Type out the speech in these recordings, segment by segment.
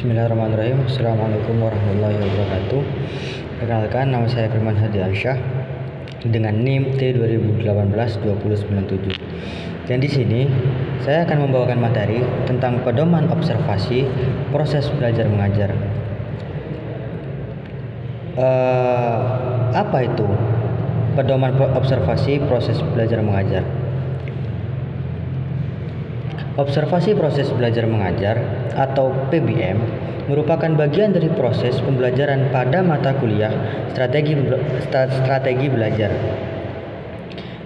Bismillahirrahmanirrahim. Assalamualaikum warahmatullahi wabarakatuh. Perkenalkan, nama saya Firman Hadi Alsyah dengan NIM T2018-2097. Dan di sini saya akan membawakan materi tentang pedoman observasi proses belajar mengajar. Apa itu pedoman observasi proses belajar mengajar? Observasi proses belajar mengajar atau PBM merupakan bagian dari proses pembelajaran pada mata kuliah strategi belajar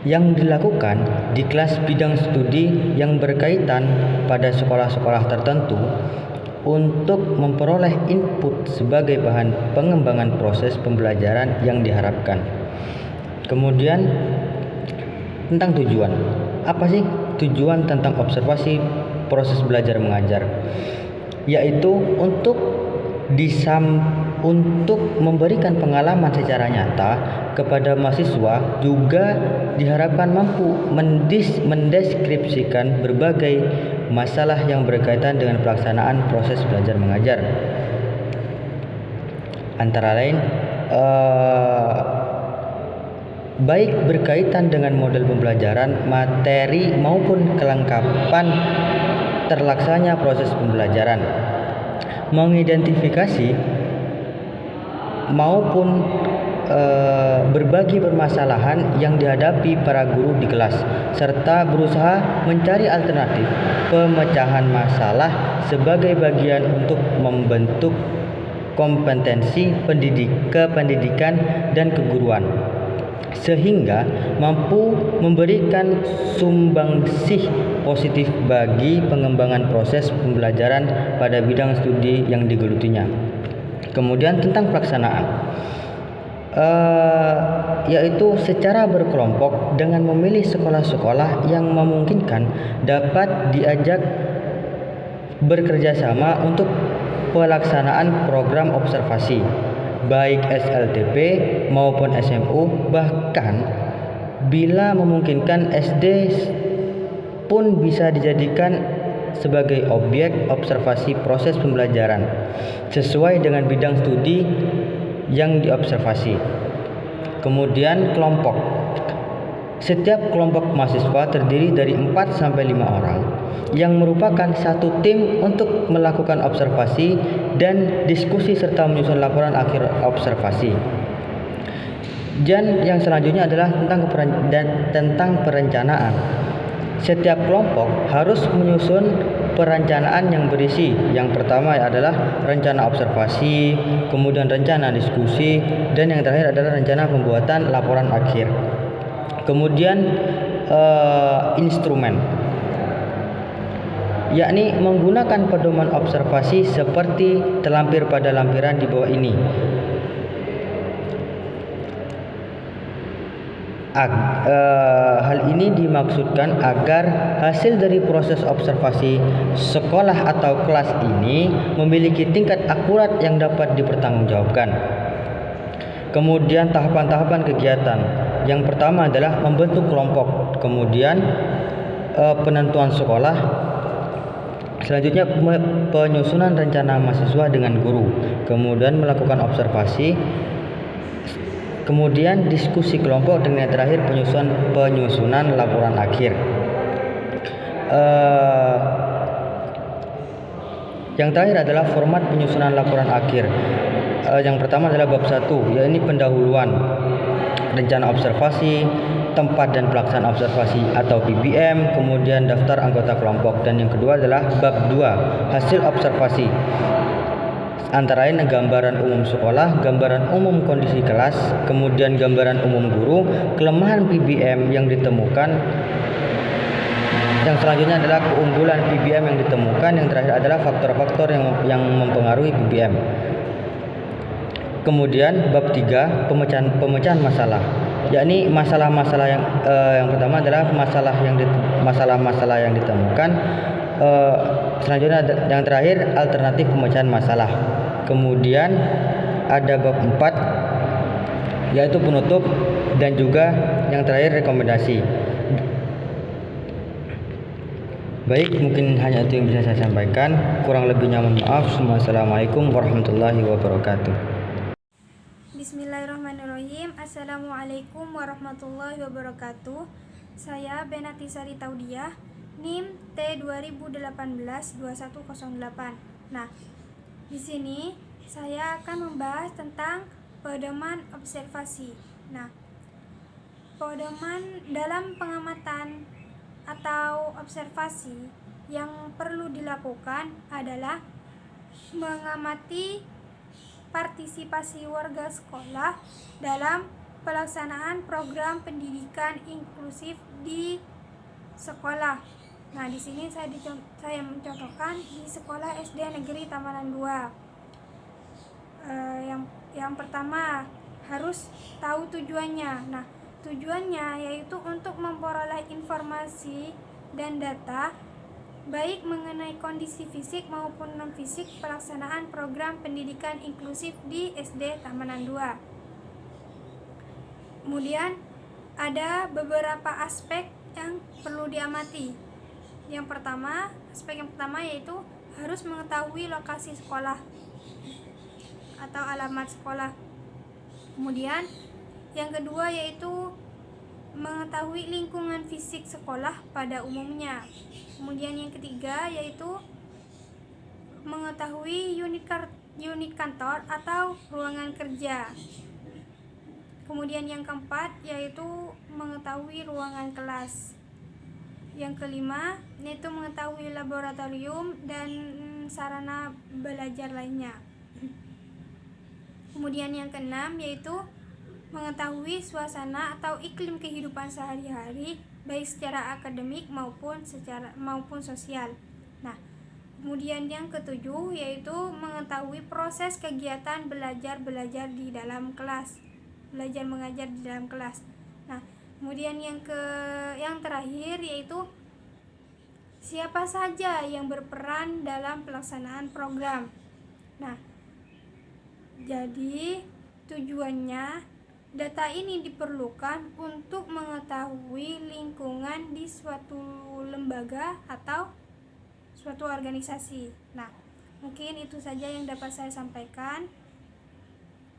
yang dilakukan di kelas bidang studi yang berkaitan pada sekolah-sekolah tertentu untuk memperoleh input sebagai bahan pengembangan proses pembelajaran yang diharapkan. Kemudian tentang tujuan. Apa sih tujuan tentang observasi proses belajar mengajar? Yaitu untuk memberikan pengalaman secara nyata kepada mahasiswa, juga diharapkan mampu mendeskripsikan berbagai masalah yang berkaitan dengan pelaksanaan proses belajar mengajar. Antara lain baik berkaitan dengan model pembelajaran, materi maupun kelengkapan terlaksananya proses pembelajaran, mengidentifikasi maupun berbagi permasalahan yang dihadapi para guru di kelas, serta berusaha mencari alternatif pemecahan masalah sebagai bagian untuk membentuk kompetensi kependidikan dan keguruan, sehingga mampu memberikan sumbangsih positif bagi pengembangan proses pembelajaran pada bidang studi yang digelutinya. Kemudian tentang pelaksanaan, yaitu secara berkelompok dengan memilih sekolah-sekolah yang memungkinkan dapat diajak bekerjasama untuk pelaksanaan program observasi, baik SLTP maupun SMU, bahkan bila memungkinkan SD pun bisa dijadikan sebagai objek observasi proses pembelajaran sesuai dengan bidang studi yang diobservasi. Kemudian kelompok. Setiap kelompok mahasiswa terdiri dari 4-5 orang yang merupakan satu tim untuk melakukan observasi dan diskusi serta menyusun laporan akhir observasi. Dan yang selanjutnya adalah tentang perencanaan. Setiap kelompok harus menyusun perencanaan yang berisi, yang pertama adalah rencana observasi, kemudian rencana diskusi, dan yang terakhir adalah rencana pembuatan laporan akhir. Kemudian instrumen, yakni menggunakan pedoman observasi seperti terlampir pada lampiran di bawah ini. Hal ini dimaksudkan agar hasil dari proses observasi sekolah atau kelas ini memiliki tingkat akurat yang dapat dipertanggungjawabkan. Kemudian tahapan-tahapan kegiatan. Yang pertama adalah membentuk kelompok, kemudian penentuan sekolah, selanjutnya penyusunan rencana mahasiswa dengan guru, kemudian melakukan observasi, kemudian diskusi kelompok, dan yang terakhir penyusunan laporan akhir. Yang terakhir adalah format penyusunan laporan akhir. Yang pertama adalah bab 1, yaitu pendahuluan, rencana observasi, tempat dan pelaksanaan observasi atau PBM, kemudian daftar anggota kelompok, dan yang kedua adalah bab 2, hasil observasi. Antara lain gambaran umum sekolah, gambaran umum kondisi kelas, kemudian gambaran umum guru, kelemahan PBM yang ditemukan. Yang selanjutnya adalah keunggulan PBM yang ditemukan. Yang terakhir adalah faktor-faktor yang mempengaruhi PBM. Kemudian bab 3, pemecahan masalah, yakni masalah-masalah yang pertama adalah masalah-masalah yang ditemukan. Selanjutnya yang terakhir alternatif pemecahan masalah. Kemudian ada bab 4, yaitu penutup, dan juga yang terakhir rekomendasi. Baik, mungkin hanya itu yang bisa saya sampaikan. Kurang lebihnya mohon maaf. Wassalamualaikum warahmatullahi wabarakatuh. Bismillahirrahmanirrahim. Assalamualaikum warahmatullahi wabarakatuh. Saya Benati Sari Taudiah, NIM T2018-2108. Nah, di sini saya akan membahas tentang pedoman observasi. Nah, pedoman dalam pengamatan atau observasi yang perlu dilakukan adalah mengamati partisipasi warga sekolah dalam pelaksanaan program pendidikan inklusif di sekolah. Nah, di sini saya mencontohkan di sekolah SD Negeri Tamanan 2. Yang pertama, harus tahu tujuannya. Nah, tujuannya yaitu untuk memperoleh informasi dan data baik mengenai kondisi fisik maupun non-fisik pelaksanaan program pendidikan inklusif di SD Tamanan 2. Kemudian ada beberapa aspek yang perlu diamati. Aspek yang pertama yaitu harus mengetahui lokasi sekolah atau alamat sekolah. Kemudian yang kedua yaitu mengetahui lingkungan fisik sekolah pada umumnya. Kemudian yang ketiga yaitu mengetahui unit kantor atau ruangan kerja. Kemudian yang keempat yaitu mengetahui ruangan kelas. Yang kelima yaitu mengetahui laboratorium dan sarana belajar lainnya. Kemudian yang keenam yaitu mengetahui suasana atau iklim kehidupan sehari-hari baik secara akademik maupun sosial. Nah, kemudian yang ketujuh yaitu mengetahui proses kegiatan belajar di dalam kelas, belajar mengajar di dalam kelas. Nah, kemudian yang terakhir yaitu siapa saja yang berperan dalam pelaksanaan program. Nah, jadi tujuannya data ini diperlukan untuk mengetahui lingkungan di suatu lembaga atau suatu organisasi. Nah, mungkin itu saja yang dapat saya sampaikan.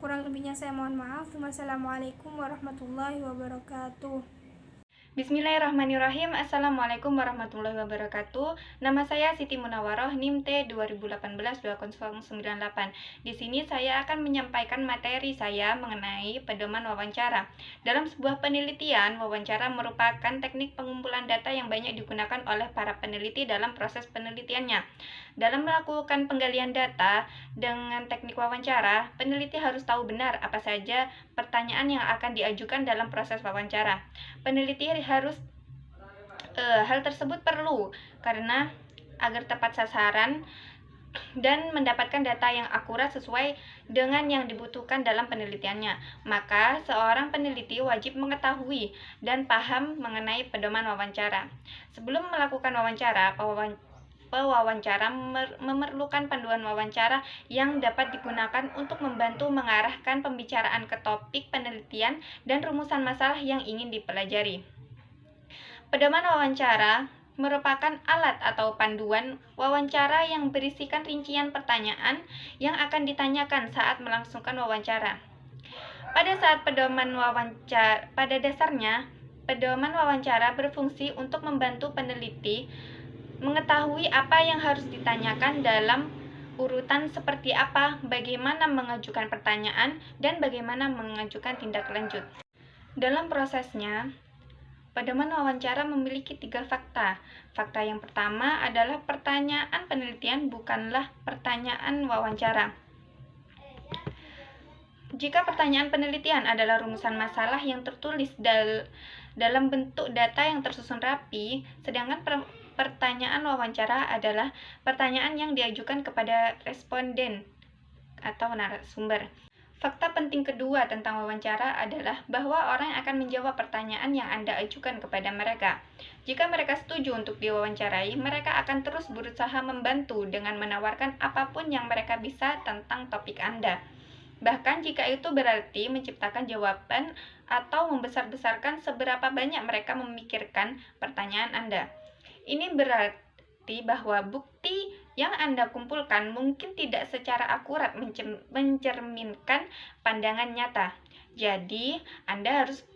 Kurang lebihnya saya mohon maaf. Wassalamualaikum warahmatullahi wabarakatuh. Bismillahirrahmanirrahim. Assalamualaikum warahmatullahi wabarakatuh. Nama saya Siti Munawaroh, NIM T2018-2098. Di sini saya akan menyampaikan materi saya mengenai pedoman wawancara. Dalam sebuah penelitian, wawancara merupakan teknik pengumpulan data yang banyak digunakan oleh para peneliti dalam proses penelitiannya. Dalam melakukan penggalian data dengan teknik wawancara, peneliti harus tahu benar apa saja pertanyaan yang akan diajukan dalam proses wawancara. Peneliti harus hal tersebut perlu karena agar tepat sasaran dan mendapatkan data yang akurat sesuai dengan yang dibutuhkan dalam penelitiannya. Maka seorang peneliti wajib mengetahui dan paham mengenai pedoman wawancara. Sebelum melakukan wawancara, pewawancara memerlukan panduan wawancara yang dapat digunakan untuk membantu mengarahkan pembicaraan ke topik penelitian dan rumusan masalah yang ingin dipelajari. Pedoman wawancara merupakan alat atau panduan wawancara yang berisikan rincian pertanyaan yang akan ditanyakan saat melangsungkan wawancara. Pada dasarnya, pedoman wawancara berfungsi untuk membantu peneliti mengetahui apa yang harus ditanyakan dalam urutan seperti apa, bagaimana mengajukan pertanyaan, dan bagaimana mengajukan tindak lanjut. Dalam prosesnya, pedoman wawancara memiliki 3 fakta. Fakta yang pertama adalah pertanyaan penelitian bukanlah pertanyaan wawancara. Jika pertanyaan penelitian adalah rumusan masalah yang tertulis dalam bentuk data yang tersusun rapi, sedangkan pertanyaan wawancara adalah pertanyaan yang diajukan kepada responden atau narasumber. Fakta penting kedua tentang wawancara adalah bahwa orang akan menjawab pertanyaan yang Anda ajukan kepada mereka. Jika mereka setuju untuk diwawancarai, mereka akan terus berusaha membantu dengan menawarkan apapun yang mereka bisa tentang topik Anda. Bahkan jika itu berarti menciptakan jawaban atau membesar-besarkan seberapa banyak mereka memikirkan pertanyaan Anda. Ini peneliti bahwa bukti yang Anda kumpulkan mungkin tidak secara akurat mencerminkan pandangan nyata. Jadi, Anda harus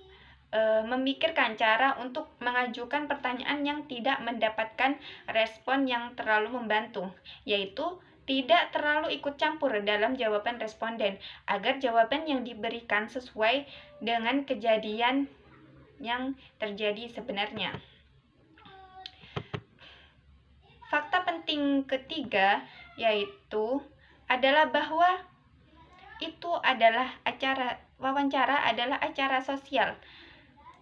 memikirkan cara untuk mengajukan pertanyaan yang tidak mendapatkan respon yang terlalu membantu, yaitu tidak terlalu ikut campur dalam jawaban responden, agar jawaban yang diberikan sesuai dengan kejadian yang terjadi sebenarnya. Fakta penting ketiga yaitu adalah bahwa wawancara adalah acara sosial,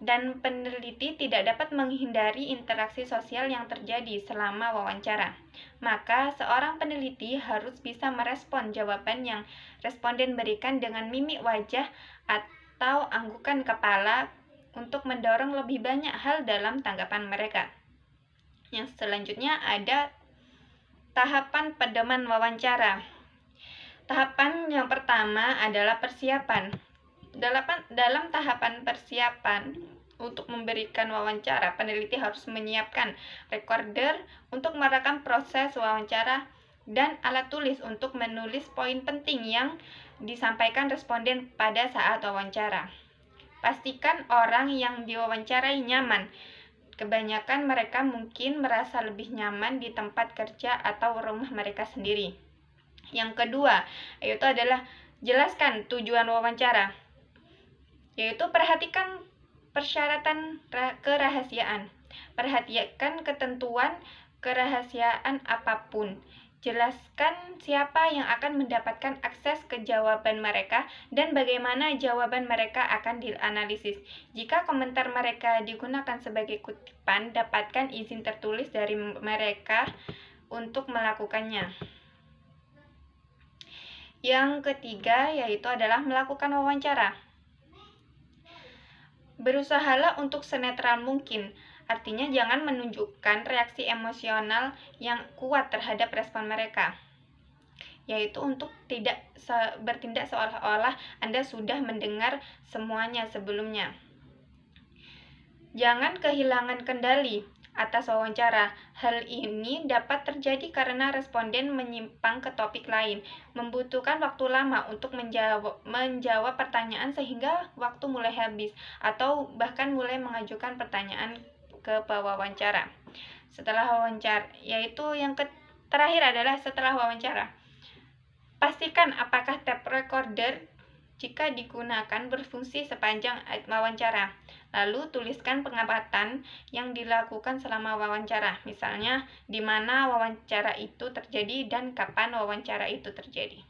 dan peneliti tidak dapat menghindari interaksi sosial yang terjadi selama wawancara. Maka seorang peneliti harus bisa merespon jawaban yang responden berikan dengan mimik wajah atau anggukan kepala untuk mendorong lebih banyak hal dalam tanggapan mereka. Yang selanjutnya ada tahapan pedoman wawancara. Tahapan yang pertama adalah persiapan. Dalam tahapan persiapan untuk memberikan wawancara, peneliti harus menyiapkan recorder untuk merekam proses wawancara dan alat tulis untuk menulis poin penting yang disampaikan responden pada saat wawancara. Pastikan orang yang diwawancarai nyaman. Kebanyakan mereka mungkin merasa lebih nyaman di tempat kerja atau rumah mereka sendiri. Yang kedua, yaitu adalah jelaskan tujuan wawancara, yaitu perhatikan persyaratan kerahasiaan. Perhatikan ketentuan kerahasiaan apapun. Jelaskan siapa yang akan mendapatkan akses ke jawaban mereka dan bagaimana jawaban mereka akan dianalisis. Jika komentar mereka digunakan sebagai kutipan, dapatkan izin tertulis dari mereka untuk melakukannya. Yang ketiga yaitu adalah melakukan wawancara. Berusahalah untuk senetral mungkin, artinya jangan menunjukkan reaksi emosional yang kuat terhadap respon mereka, yaitu untuk tidak bertindak seolah-olah Anda sudah mendengar semuanya sebelumnya. Jangan kehilangan kendali atas wawancara. Hal ini dapat terjadi karena responden menyimpang ke topik lain, membutuhkan waktu lama untuk menjawab pertanyaan sehingga waktu mulai habis, atau bahkan mulai mengajukan pertanyaan ke pewawancara. Setelah wawancara, yaitu yang terakhir adalah setelah wawancara. Pastikan apakah tape recorder jika digunakan berfungsi sepanjang wawancara. Lalu tuliskan pengamatan yang dilakukan selama wawancara, misalnya di mana wawancara itu terjadi dan kapan wawancara itu terjadi.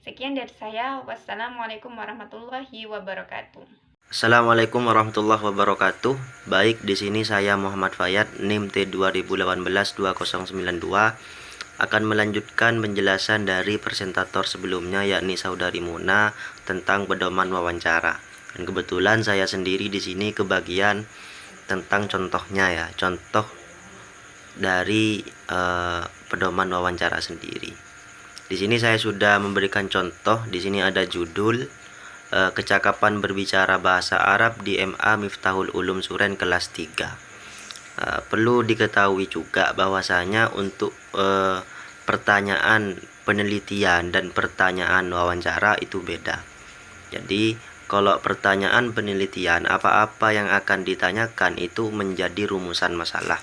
Sekian dari saya. Wassalamualaikum warahmatullahi wabarakatuh. Assalamualaikum warahmatullahi wabarakatuh. Baik, di sini saya Muhammad Fayad, NIM T2018-2092 akan melanjutkan penjelasan dari presentator sebelumnya, yakni Saudari Muna, tentang pedoman wawancara. Dan kebetulan saya sendiri di sini kebagian tentang contohnya ya, contoh dari pedoman wawancara sendiri. Di sini saya sudah memberikan contoh. Di sini ada judul kecakapan berbicara bahasa Arab di MA Miftahul Ulum Suren kelas 3. Perlu diketahui juga bahwasanya untuk pertanyaan penelitian dan pertanyaan wawancara itu beda. Jadi kalau pertanyaan penelitian, apa-apa yang akan ditanyakan itu menjadi rumusan masalah.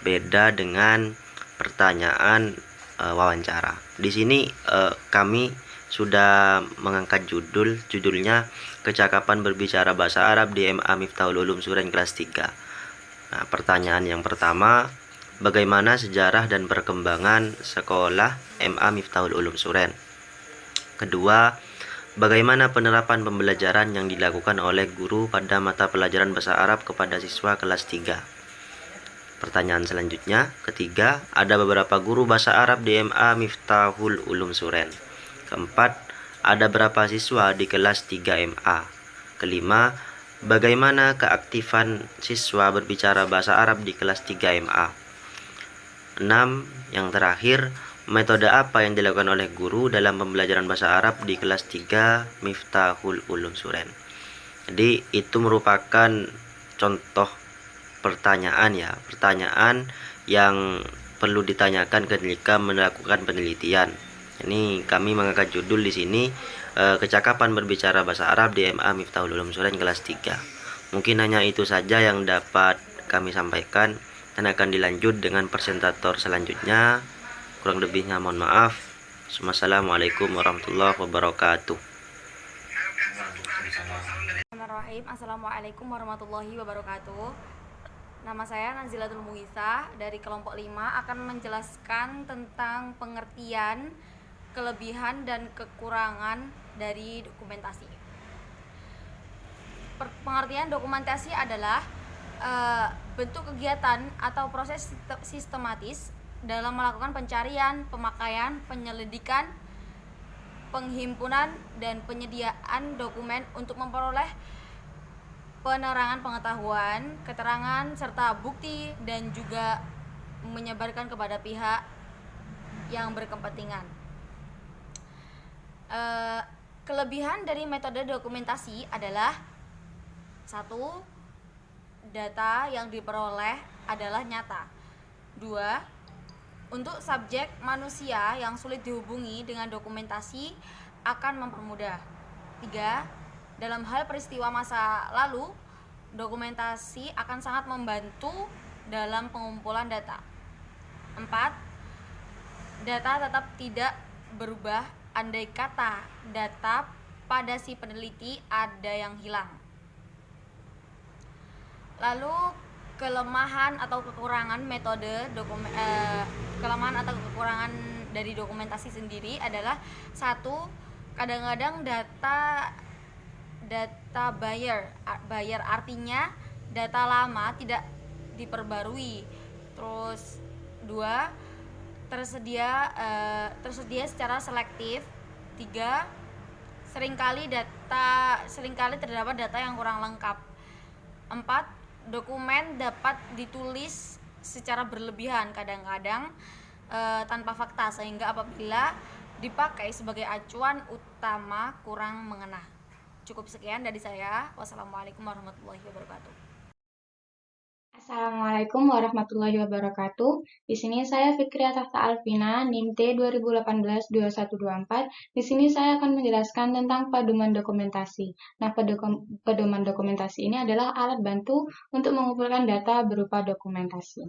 Beda dengan pertanyaan wawancara. Di sini kami sudah mengangkat judulnya kecakapan berbicara bahasa Arab di MA Miftahul Ulum Suren kelas 3. Nah, pertanyaan yang pertama, bagaimana sejarah dan perkembangan sekolah MA Miftahul Ulum Suren? Kedua, bagaimana penerapan pembelajaran yang dilakukan oleh guru pada mata pelajaran bahasa Arab kepada siswa kelas 3? Pertanyaan selanjutnya, ketiga, ada beberapa guru bahasa Arab di MA Miftahul Ulum Suren. Keempat, ada berapa siswa di kelas 3 MA? Kelima, bagaimana keaktifan siswa berbicara bahasa Arab di kelas 3 MA? 6. Yang terakhir, metode apa yang dilakukan oleh guru dalam pembelajaran bahasa Arab di kelas 3 Miftahul Ulum Suren? Jadi itu merupakan contoh pertanyaan ya, pertanyaan yang perlu ditanyakan ketika melakukan penelitian. Ini kami mengangkat judul di sini kecakapan berbicara bahasa Arab di MA Miftahul Ulum Surain kelas 3. Mungkin hanya itu saja yang dapat kami sampaikan dan akan dilanjut dengan presentator selanjutnya. Kurang lebihnya mohon maaf. Wassalamualaikum warahmatullahi wabarakatuh. Bismillahirrahmanirrahim. Assalamualaikum warahmatullahi wabarakatuh. Nama saya Nazilatul Mughisa dari kelompok 5 akan menjelaskan tentang pengertian, kelebihan dan kekurangan dari dokumentasi. Pengertian dokumentasi adalah bentuk kegiatan atau proses sistematis dalam melakukan pencarian, pemakaian, penyelidikan, penghimpunan dan penyediaan dokumen untuk memperoleh penerangan pengetahuan, keterangan serta bukti dan juga menyebarkan kepada pihak yang berkepentingan. Kelebihan dari metode dokumentasi adalah 1. Data yang diperoleh adalah nyata. 2. Untuk subjek manusia yang sulit dihubungi dengan dokumentasi akan mempermudah. 3. Dalam hal peristiwa masa lalu, dokumentasi akan sangat membantu dalam pengumpulan data. 4. Data tetap tidak berubah andai kata data pada si peneliti ada yang hilang. Lalu kelemahan atau kekurangan kekurangan dari dokumentasi sendiri adalah 1. Kadang-kadang data bayar artinya data lama tidak diperbarui. Terus 2. Tersedia secara selektif. 3. Seringkali terdapat data yang kurang lengkap. 4. Dokumen dapat ditulis secara berlebihan, kadang-kadang tanpa fakta, sehingga apabila dipakai sebagai acuan utama kurang mengena. Cukup sekian dari saya. Wassalamualaikum warahmatullahi wabarakatuh. Assalamualaikum warahmatullahi wabarakatuh. Di sini saya Fikriah Tahta Alvina, NIM T 2018-2124. Di sini saya akan menjelaskan tentang pedoman dokumentasi. Nah, pedoman dokumentasi ini adalah alat bantu untuk mengumpulkan data berupa dokumentasi.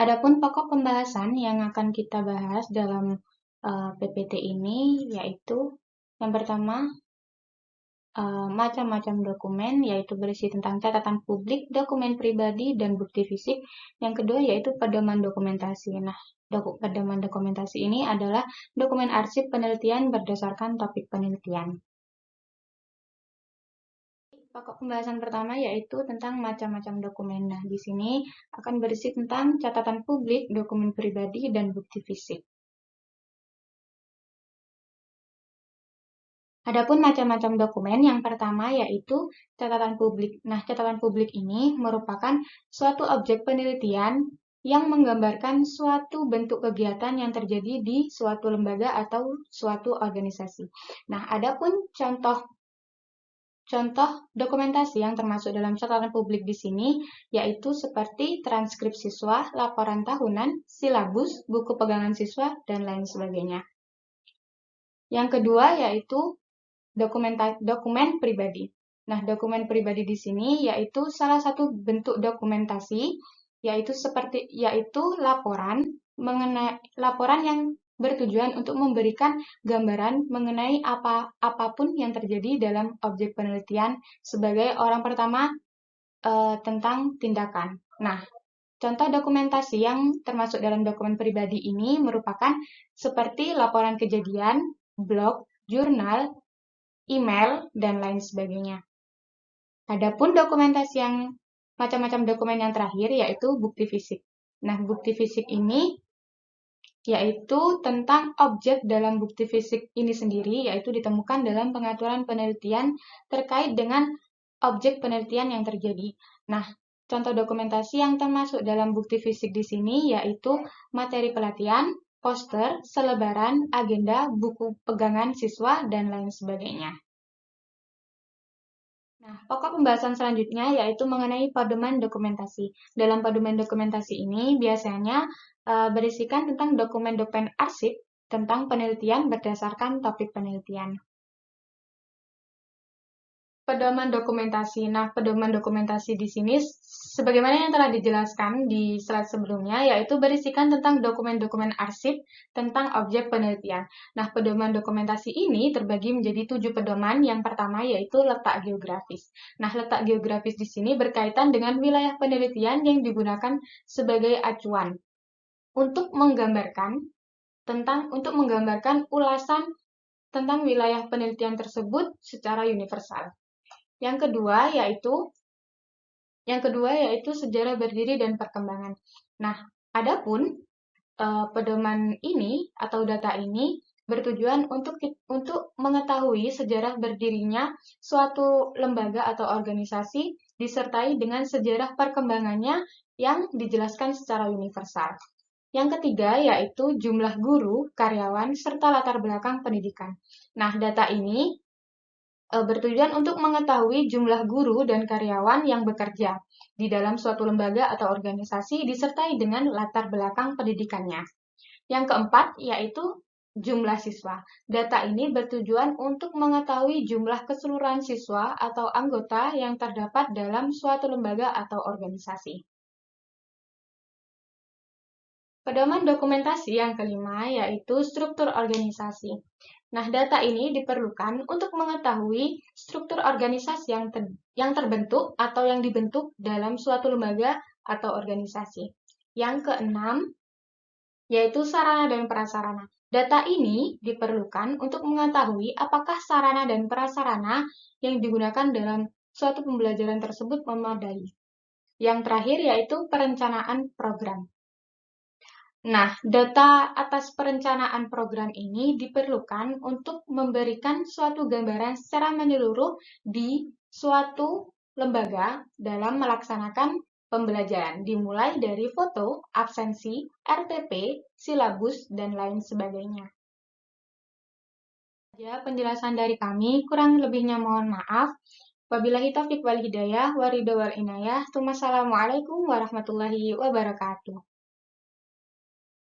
Adapun pokok pembahasan yang akan kita bahas dalam PPT ini yaitu yang pertama, macam-macam dokumen, yaitu berisi tentang catatan publik, dokumen pribadi, dan bukti fisik. Yang kedua yaitu pedoman dokumentasi. Nah, pedoman dokumentasi ini adalah dokumen arsip penelitian berdasarkan topik penelitian. Pokok pembahasan pertama yaitu tentang macam-macam dokumen. Nah, di sini akan berisi tentang catatan publik, dokumen pribadi, dan bukti fisik. Adapun macam-macam dokumen, yang pertama yaitu catatan publik. Nah, catatan publik ini merupakan suatu objek penelitian yang menggambarkan suatu bentuk kegiatan yang terjadi di suatu lembaga atau suatu organisasi. Nah, adapun contoh dokumentasi yang termasuk dalam catatan publik di sini yaitu seperti transkrip siswa, laporan tahunan, silabus, buku pegangan siswa, dan lain sebagainya. Yang kedua yaitu dokumen pribadi. Nah, dokumen pribadi di sini yaitu salah satu bentuk dokumentasi yaitu laporan yang bertujuan untuk memberikan gambaran mengenai apapun yang terjadi dalam objek penelitian sebagai orang pertama tentang tindakan. Nah, contoh dokumentasi yang termasuk dalam dokumen pribadi ini merupakan seperti laporan kejadian, blog, jurnal, email, dan lain sebagainya. Adapun dokumentasi yang macam-macam dokumen yang terakhir yaitu bukti fisik. Nah, bukti fisik ini yaitu tentang objek dalam bukti fisik ini sendiri yaitu ditemukan dalam pengaturan penelitian terkait dengan objek penelitian yang terjadi. Nah, contoh dokumentasi yang termasuk dalam bukti fisik di sini yaitu materi pelatihan, poster, selebaran, agenda, buku pegangan siswa, dan lain sebagainya. Pokok pembahasan selanjutnya yaitu mengenai pedoman dokumentasi. Dalam pedoman dokumentasi ini biasanya berisikan tentang dokumen-dokumen arsip tentang penelitian berdasarkan topik penelitian. Pedoman dokumentasi. Nah, pedoman dokumentasi di sini sebagaimana yang telah dijelaskan di slide sebelumnya, yaitu berisikan tentang dokumen-dokumen arsip tentang objek penelitian. Nah, pedoman dokumentasi ini terbagi menjadi 7 pedoman. Yang pertama yaitu letak geografis. Nah, letak geografis di sini berkaitan dengan wilayah penelitian yang digunakan sebagai acuan untuk menggambarkan ulasan tentang wilayah penelitian tersebut secara universal. Yang kedua yaitu sejarah berdiri dan perkembangan. Nah, adapun pedoman ini atau data ini bertujuan untuk mengetahui sejarah berdirinya suatu lembaga atau organisasi disertai dengan sejarah perkembangannya yang dijelaskan secara universal. Yang ketiga yaitu jumlah guru, karyawan, serta latar belakang pendidikan. Nah, data ini bertujuan untuk mengetahui jumlah guru dan karyawan yang bekerja di dalam suatu lembaga atau organisasi disertai dengan latar belakang pendidikannya. Yang keempat yaitu jumlah siswa. Data ini bertujuan untuk mengetahui jumlah keseluruhan siswa atau anggota yang terdapat dalam suatu lembaga atau organisasi. Pedoman dokumentasi yang kelima yaitu struktur organisasi. Nah, data ini diperlukan untuk mengetahui struktur organisasi yang terbentuk atau yang dibentuk dalam suatu lembaga atau organisasi. Yang keenam yaitu sarana dan prasarana. Data ini diperlukan untuk mengetahui apakah sarana dan prasarana yang digunakan dalam suatu pembelajaran tersebut memadai. Yang terakhir yaitu perencanaan program. Nah, data atas perencanaan program ini diperlukan untuk memberikan suatu gambaran secara menyeluruh di suatu lembaga dalam melaksanakan pembelajaran, dimulai dari foto, absensi, RTP, silabus, dan lain sebagainya. Penjelasan dari kami, kurang lebihnya mohon maaf. Wabillahi taufiq wal hidayah, waridho wal inayah. Wassalamualaikum warahmatullahi wabarakatuh.